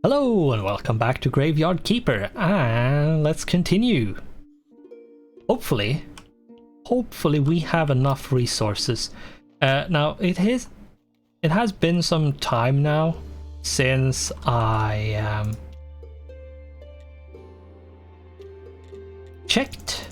Hello and welcome back to Graveyard Keeper, and let's continue. Hopefully we have enough resources. Now it has been some time now since I checked,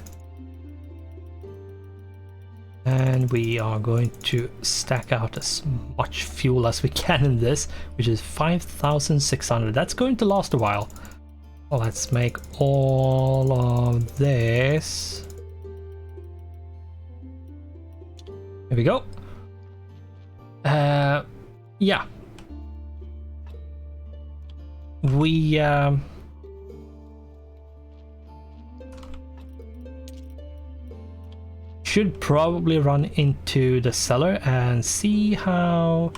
and we are going to stack out as much fuel as we can in this, which is 5,600. That's going to last a while. Well, let's make all of this. There we go. Yeah. We should probably run into the cellar and see how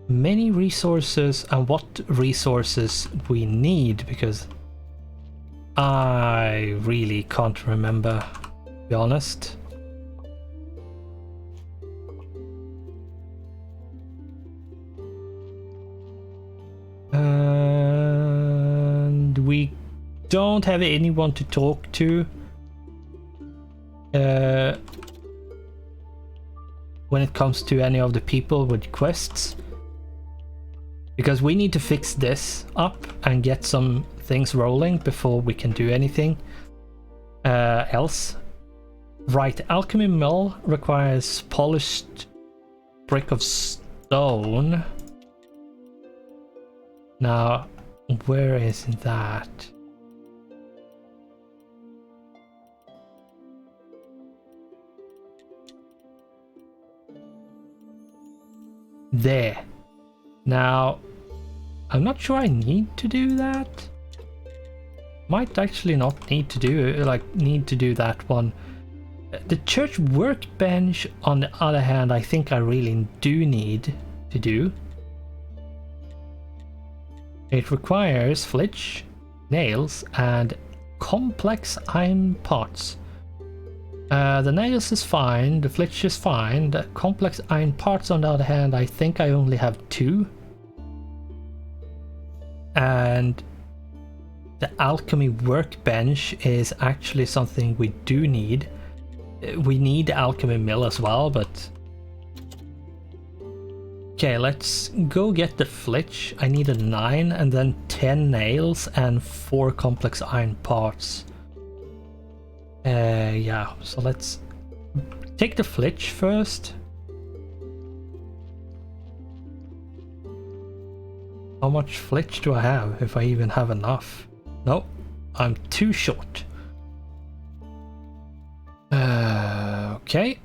many resources and what resources we need, because I really can't remember, to be honest. And we don't have anyone to talk to when it comes to any of the people with quests, because we need to fix this up and get some things rolling before we can do anything else. Right, alchemy mill requires polished brick of stone. Now, where is that? There. Now, I'm not sure I need to do that. Might actually not need to do that one. The church workbench, on the other hand, I think I really do need to do. It requires flitch, nails, and complex iron parts. The nails is fine, the flitch is fine, the complex iron parts on the other hand, I think I only have 2. And the alchemy workbench is actually something we do need. We need the alchemy mill as well, but... Okay, let's go get the flitch. I need a 9 and then 10 nails and 4 complex iron parts. Yeah, so let's take the flitch first. How much flitch do I have, if I even have enough? No, I'm too short. Okay.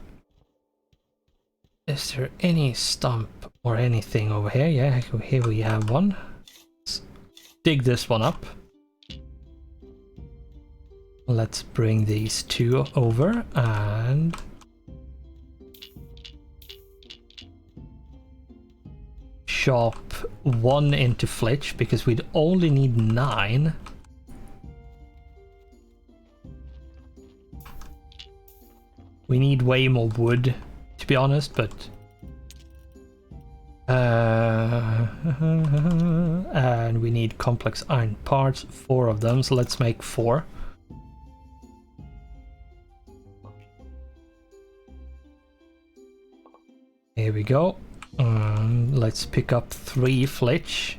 Is there any stump or anything over here? Yeah, here we have one. Let's dig this one up. Let's bring these 2 over and chop 1 into flitch, because we'd only need 9. We need way more wood, to be honest, but and we need complex iron parts, 4 of them, so let's make 4. Here we go. Let's pick up 3 flitch,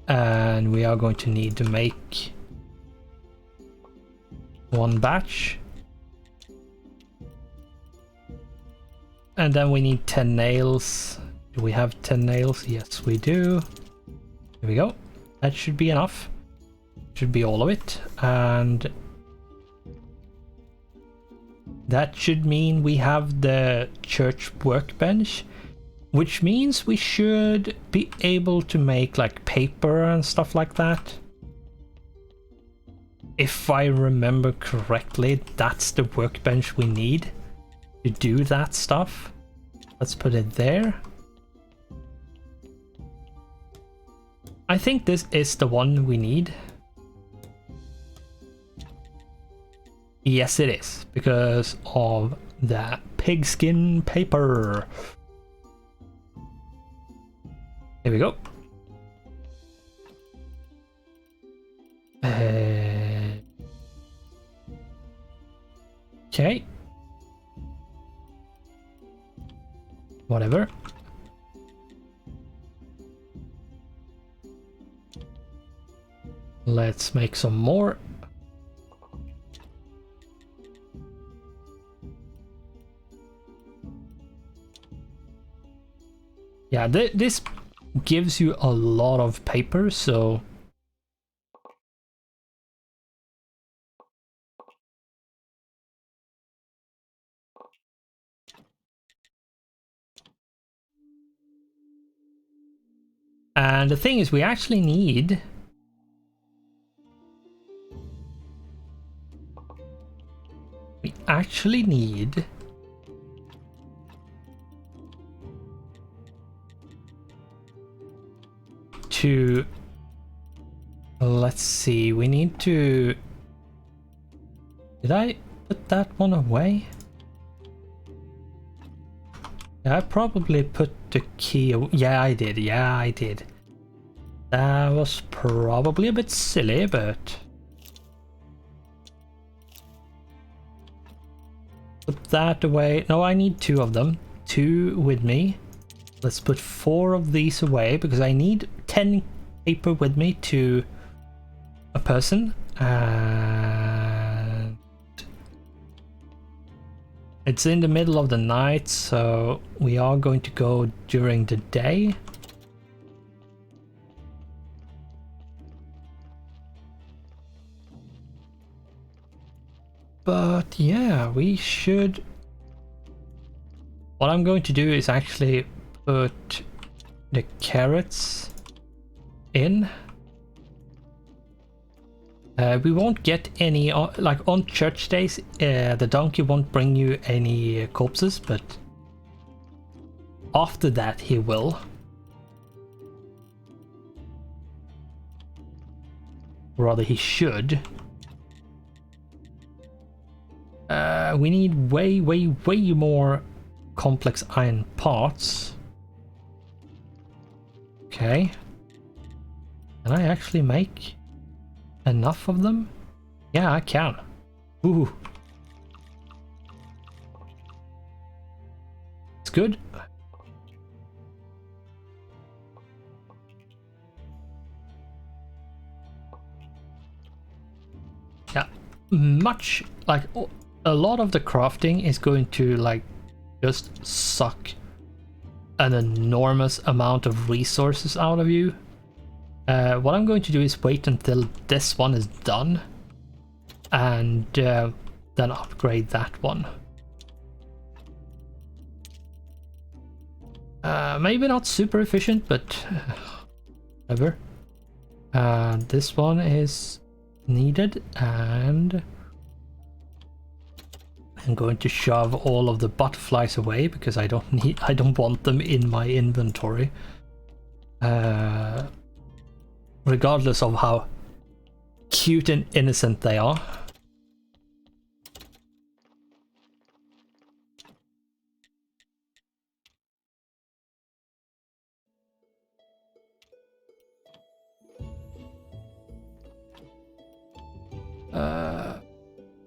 and we are going to need to make 1 batch, and then we need 10 nails. Do we have 10 nails? Yes, we do. Here we go. That should be enough. Should be all of it, and that should mean we have the church workbench, which means we should be able to make like paper and stuff like that. If I remember correctly, that's the workbench we need to do that stuff. Let's put it there. I think this is the one we need. Yes, it is, because of the pigskin paper. Here we go. Okay. Whatever. Let's make some more. Yeah, this gives you a lot of paper, so... And the thing is, we actually need... to... Let's see, we need to... Did I put that one away? I probably put the key... Yeah, I did. Yeah, I did. That was probably a bit silly, but... Put that away. No, I need 2 of them. 2 with me. Let's put 4 of these away, because I need 10 paper with me to a person. And it's in the middle of the night, so we are going to go during the day. But yeah, we should... What I'm going to do is actually put the carrots in. We won't get any, like on church days, the donkey won't bring you any corpses, but after that he will. Rather, he should. We need way more complex iron parts. Okay. Can I actually make enough of them? Yeah, I can. Ooh. It's good. Yeah, much like a lot of the crafting is going to like just suck an enormous amount of resources out of you. What I'm going to do is wait until this one is done and then upgrade that one. Maybe not super efficient, but whatever. This one is needed, and I'm going to shove all of the butterflies away because I don't want them in my inventory. Regardless of how cute and innocent they are.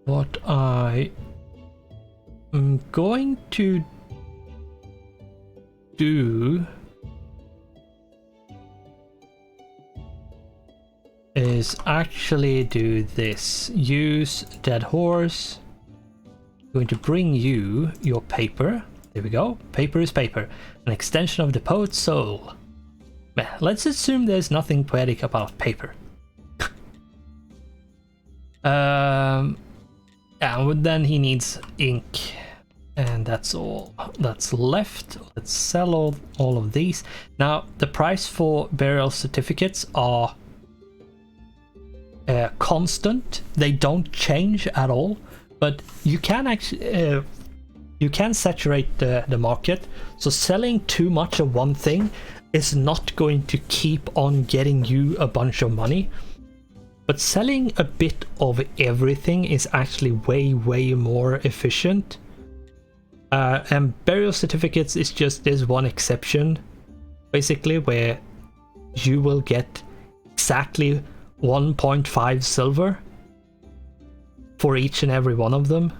What I am going to do is actually do this. Use dead horse. I'm going to bring you your paper. There we go. Paper is paper. An extension of the poet's soul. Let's assume there's nothing poetic about paper. And then he needs ink, and that's all that's left. Let's sell all of these. Now the price for burial certificates are constant. They don't change at all, but you can actually you can saturate the market, so selling too much of one thing is not going to keep on getting you a bunch of money. But selling a bit of everything is actually way more efficient. And burial certificates is just this one exception, basically, where you will get exactly 1.5 silver for each and every one of them.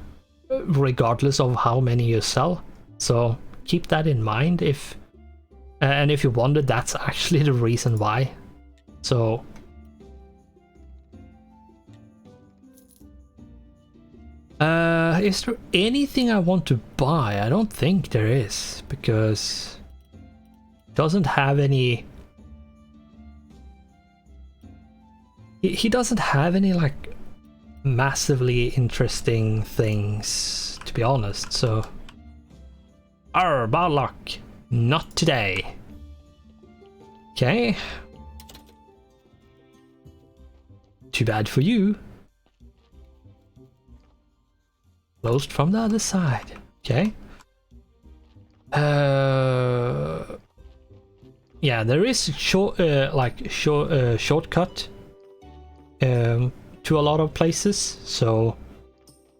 regardless of how many you sell. So keep that in mind. And if you wonder, that's actually the reason why. So is there anything I want to buy? I don't think there is, because it doesn't have any. He doesn't have any like massively interesting things, to be honest. So, bad luck. Not today. Okay. Too bad for you. Closed from the other side. Okay. Yeah, there is shortcut to a lot of places, so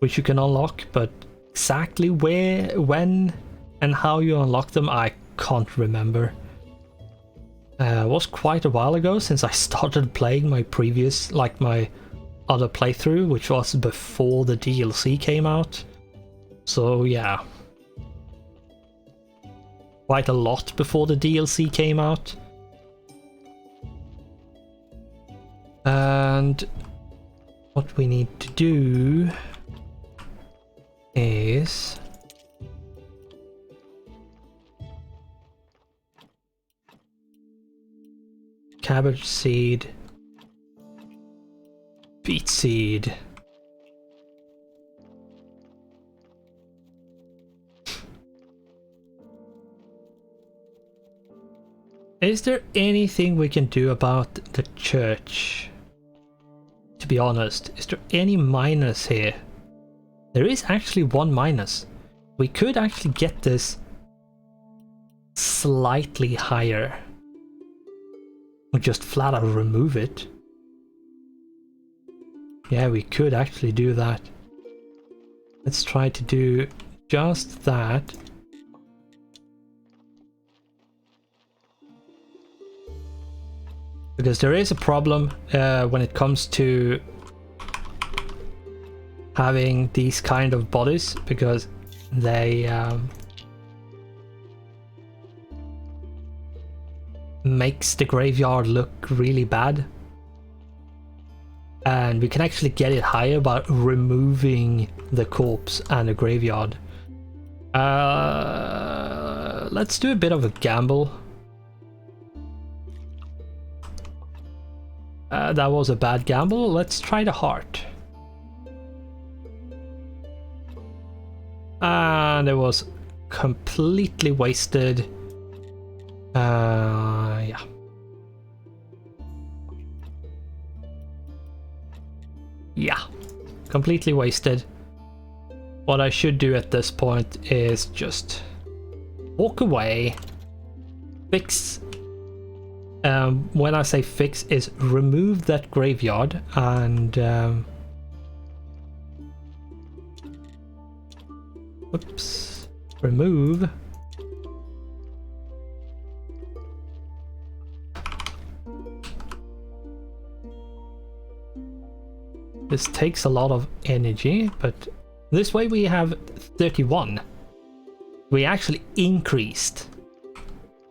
which you can unlock, but exactly where, when, and how you unlock them, I can't remember. It was quite a while ago since I started playing my previous, like my other playthrough, which was before the DLC came out. So yeah, quite a lot before the DLC came out. And what we need to do is cabbage seed, beet seed, is there anything we can do about the church? To be honest, is there any minus here? There is actually one minus. We could actually get this slightly higher. Or just flat out remove it. Yeah, we could actually do that. Let's try to do just that. Because there is a problem when it comes to having these kind of bodies, because they makes the graveyard look really bad. And we can actually get it higher by removing the corpse and the graveyard. Let's do a bit of a gamble. That was a bad gamble. Let's try the heart. And it was completely wasted. Yeah. Yeah, completely wasted. What I should do at this point is just walk away, fix. When I say fix, is remove that graveyard and oops, remove. This takes a lot of energy, but this way we have 31. We actually increased,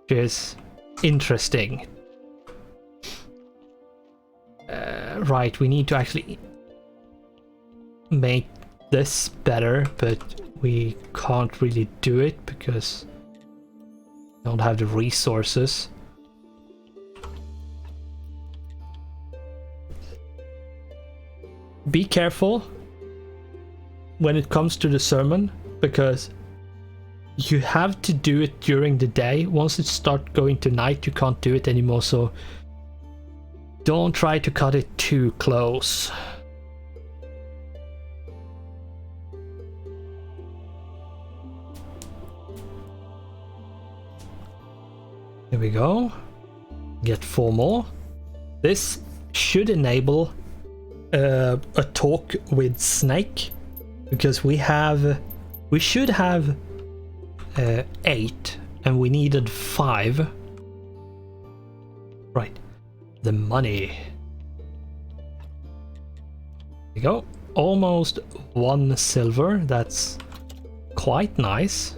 which is interesting. Right, we need to actually make this better, but we can't really do it because we don't have the resources. Be careful when it comes to the sermon, because you have to do it during the day. Once it starts going to night, you can't do it anymore, so don't try to cut it too close. Here we go. Get 4 more. This should enable a talk with Snake, because we should have 8 and we needed 5. Right, the money. There we go. Almost 1 silver. That's quite nice.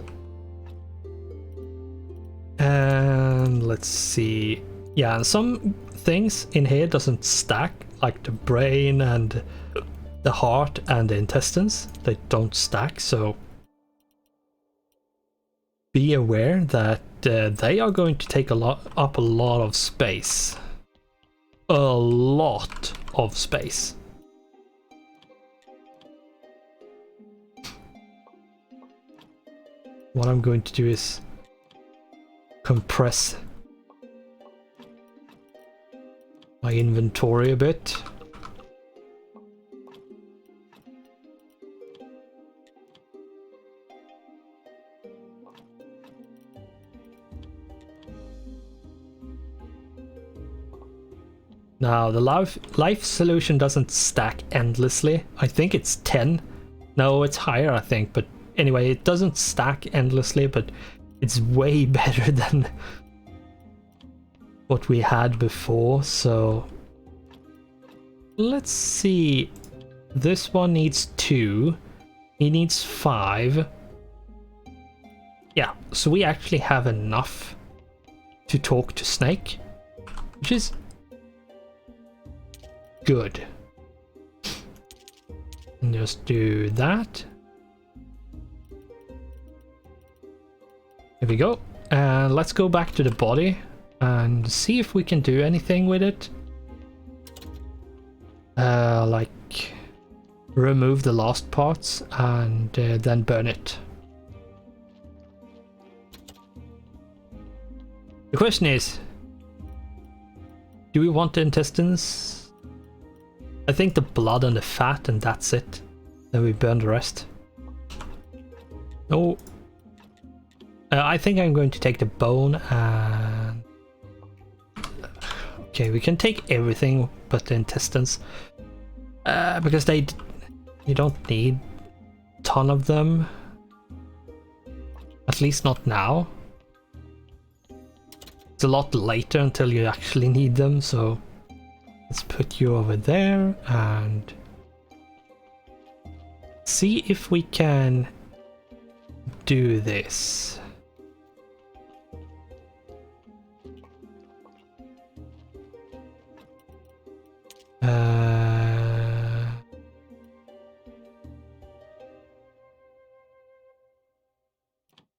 And let's see. Yeah, and some things in here doesn't stack, like the brain and the heart and the intestines. They don't stack, so be aware that they are going to take up a lot of space. A lot of space. What I'm going to do is compress my inventory a bit. Now the life solution doesn't stack endlessly. I think it's 10. No, it's higher, I think, but anyway, it doesn't stack endlessly, but it's way better than what we had before. So let's see. This one needs 2. He needs 5. Yeah, so we actually have enough to talk to Snake, which is good. And just do that. Here we go. And let's go back to the body and see if we can do anything with it. Like remove the last parts and then burn it. The question is, do we want the intestines? I think the blood and the fat, and that's it. Then we burn the rest. No. I think I'm going to take the bone and... Okay, we can take everything but the intestines. Because you don't need a ton of them. At least not now. It's a lot later until you actually need them, so... Let's put you over there and see if we can do this.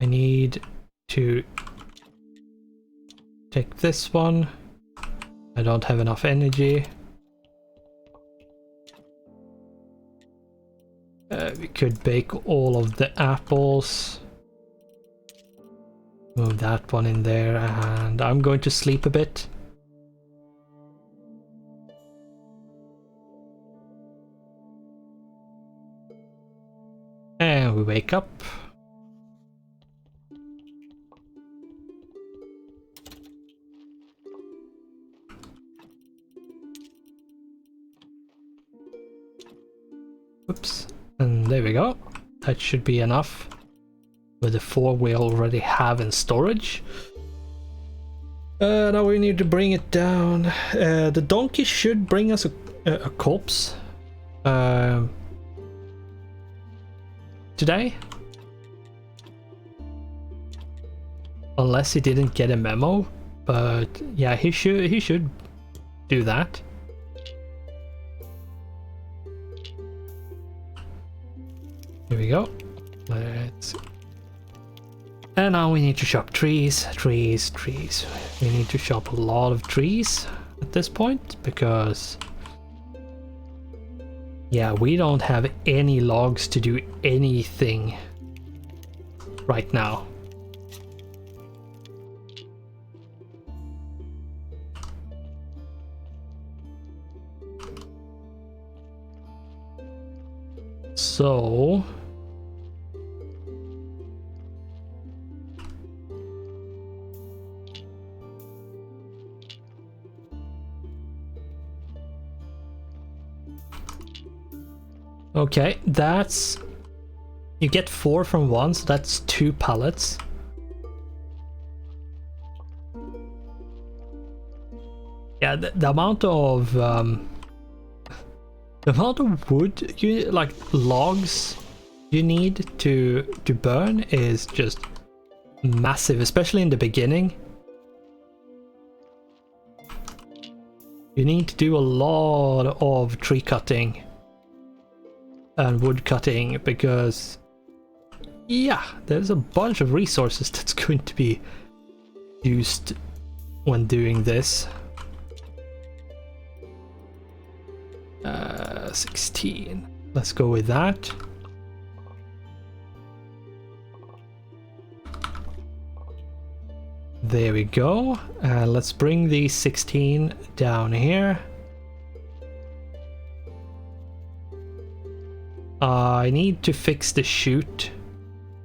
I need to take this one. I don't have enough energy. We could bake all of the apples. Move that one in there, and I'm going to sleep a bit. And we wake up. Oops, and there we go. That should be enough with the 4 we already have in storage. Now we need to bring it down. The donkey should bring us a corpse today, unless he didn't get a memo. But yeah, he should do that. Here we go. Let's... And now we need to chop trees. We need to chop a lot of trees at this point, because... yeah, we don't have any logs to do anything right now. So... okay, that's... you get 4 from 1, so that's 2 pallets. Yeah, the amount of wood, like logs you need to burn is just massive, especially in the beginning. You need to do a lot of tree cutting and wood cutting because, yeah, there's a bunch of resources that's going to be used when doing this. 16. Let's go with that. There we go. Let's bring the 16 down here. I need to fix the chute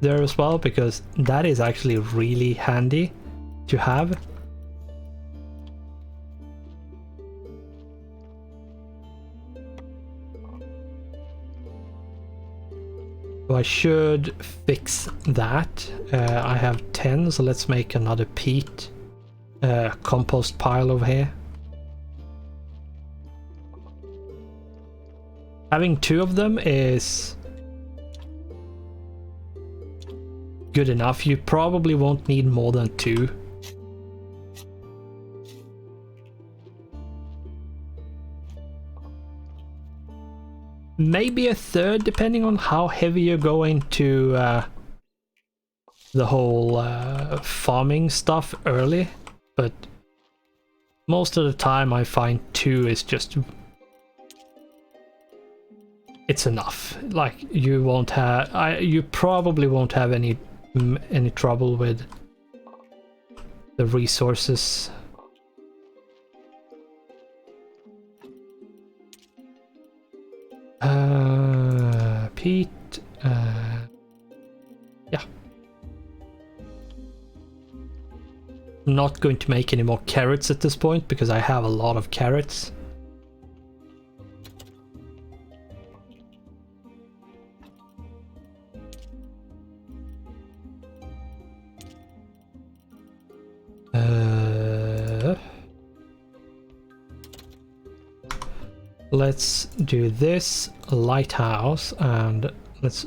there as well because that is actually really handy to have. So I should fix that. I have 10, so let's make another peat compost pile over here. Having 2 of them is good enough. You probably won't need more than 2. Maybe a third, depending on how heavy you're going to the whole farming stuff early. But most of the time I find 2 is just... it's enough. Like, you won't have... you probably won't have any trouble with the resources. Peat, yeah. I'm not going to make any more carrots at this point because I have a lot of carrots. Let's do this lighthouse and let's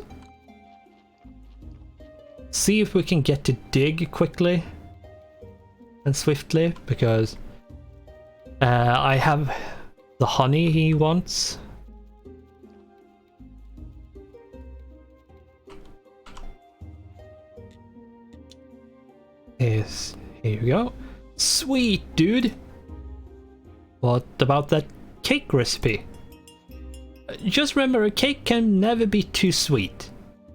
see if we can get to dig quickly and swiftly because I have the honey he wants. Yes, here we go. Sweet, dude. What about that cake recipe? Just remember, a cake can never be too sweet.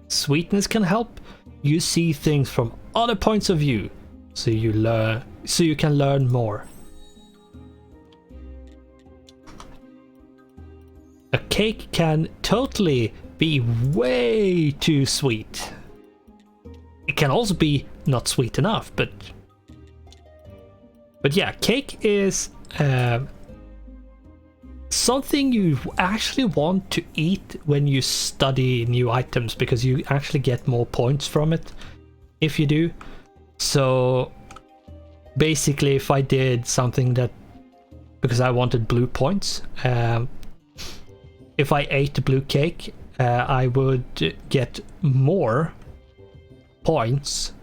Sweetness can help you see things from other points of view, so you can learn more. A cake can totally be way too sweet. It can also be not sweet enough, but yeah, cake is something you actually want to eat when you study new items because you actually get more points from it if you do. So basically, if I did something that, because I wanted blue points, if I ate the blue cake, I would get more points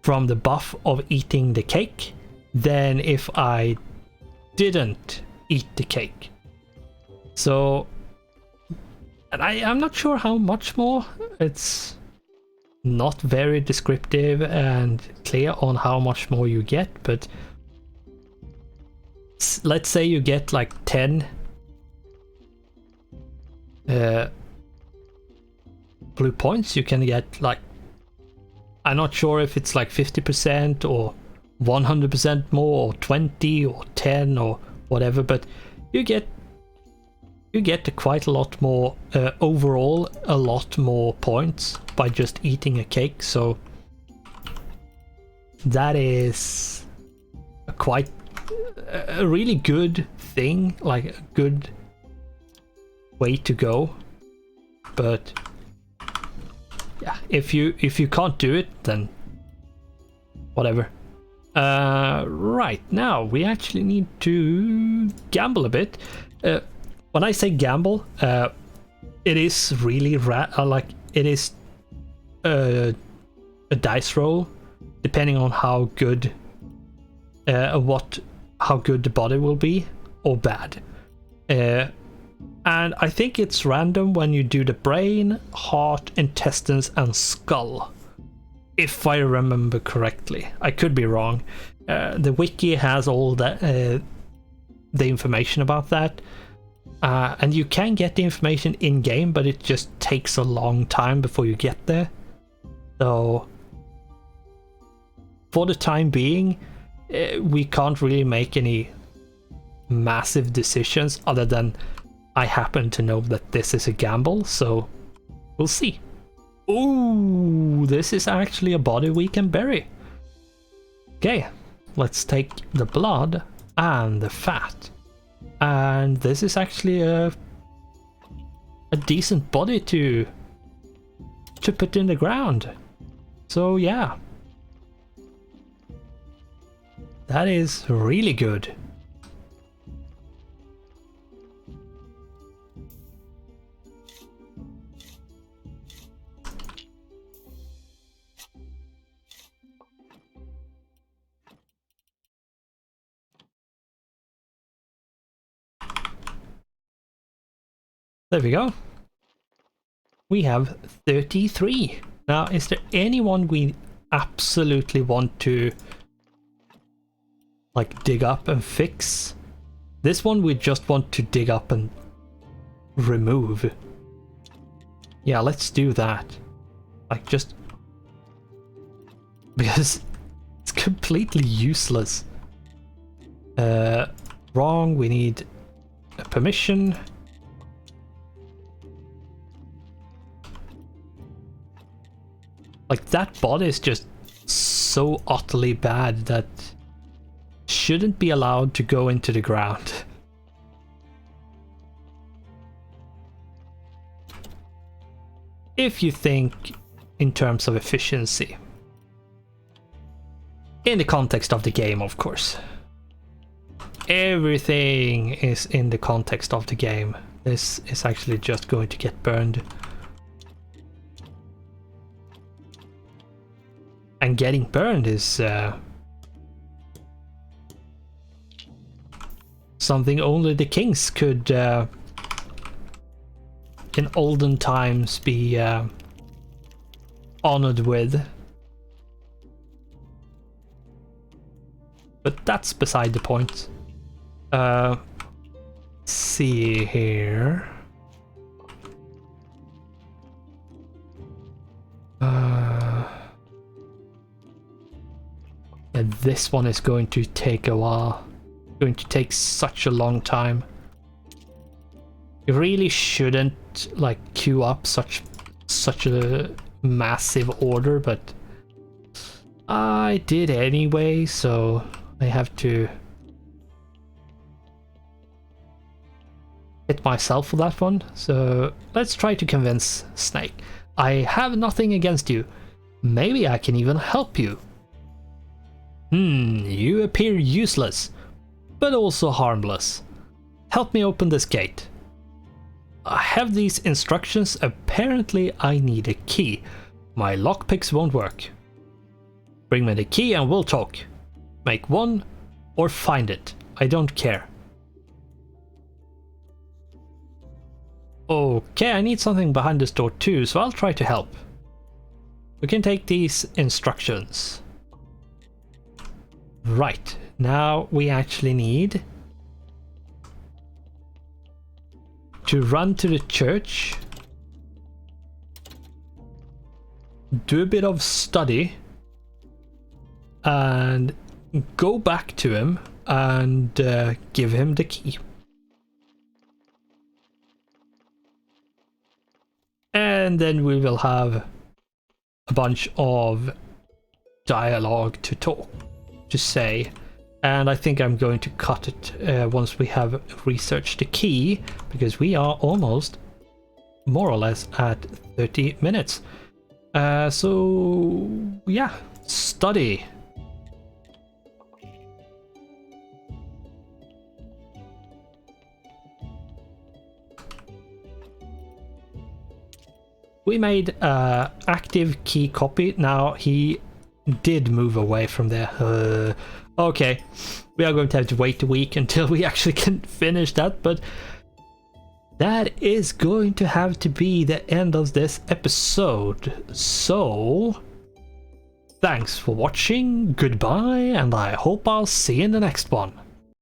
from the buff of eating the cake than if I didn't eat the cake. So, and I'm not sure how much more. It's not very descriptive and clear on how much more you get, but let's say you get like 10 blue points. You can get like, I'm not sure if it's like 50% or 100% more or 20 or 10 or whatever, but you get quite a lot more overall, a lot more points by just eating a cake. So that is a really good thing, like a good way to go. But yeah, if you can't do it, then whatever. Right, now we actually need to gamble a bit. When I say gamble, it is really like it is a dice roll depending on how good how good the body will be or bad. And I think it's random when you do the brain, heart, intestines, and skull. If I remember correctly. I could be wrong. The wiki has all the information about that. And you can get the information in-game, but it just takes a long time before you get there. So, for the time being, we can't really make any massive decisions other than I happen to know that this is a gamble, so we'll see. Ooh, this is actually a body we can bury. Okay, let's take the blood and the fat. And this is actually a decent body to put in the ground. So yeah. That is really good. There we go. We have 33. Now, is there anyone we absolutely want to like dig up and fix? This one we just want to dig up and remove. Yeah, let's do that. Like just because it's completely useless. Wrong, we need a permission. Like that bot is just so utterly bad that shouldn't be allowed to go into the ground. If you think in terms of efficiency. In the context of the game, of course. Everything is in the context of the game. This is actually just going to get burned. And getting burned is something only the kings could in olden times be honored with. But that's beside the point. Let's see here. Yeah, this one is going to take a while. Going to take such a long time. You really shouldn't like queue up such a massive order, but I did anyway, so I have to hit myself for that one. So let's try to convince Snake. I have nothing against you. Maybe I can even help you. You appear useless, but also harmless. Help me open this gate. I have these instructions. Apparently I need a key. My lockpicks won't work. Bring me the key and we'll talk. Make one or find it. I don't care. Okay, I need something behind this door too, so I'll try to help. We can take these instructions. Right, now we actually need to run to the church, do a bit of study, and go back to him and give him the key. And then we will have a bunch of dialogue to say, and I think I'm going to cut it once we have researched the key, because we are almost more or less at 30 minutes. So yeah, study. We made active key copy. Now he did move away from there. Okay, we are going to have to wait a week until we actually can finish that, but that is going to have to be the end of this episode. So, thanks for watching, goodbye, and I hope I'll see you in the next one.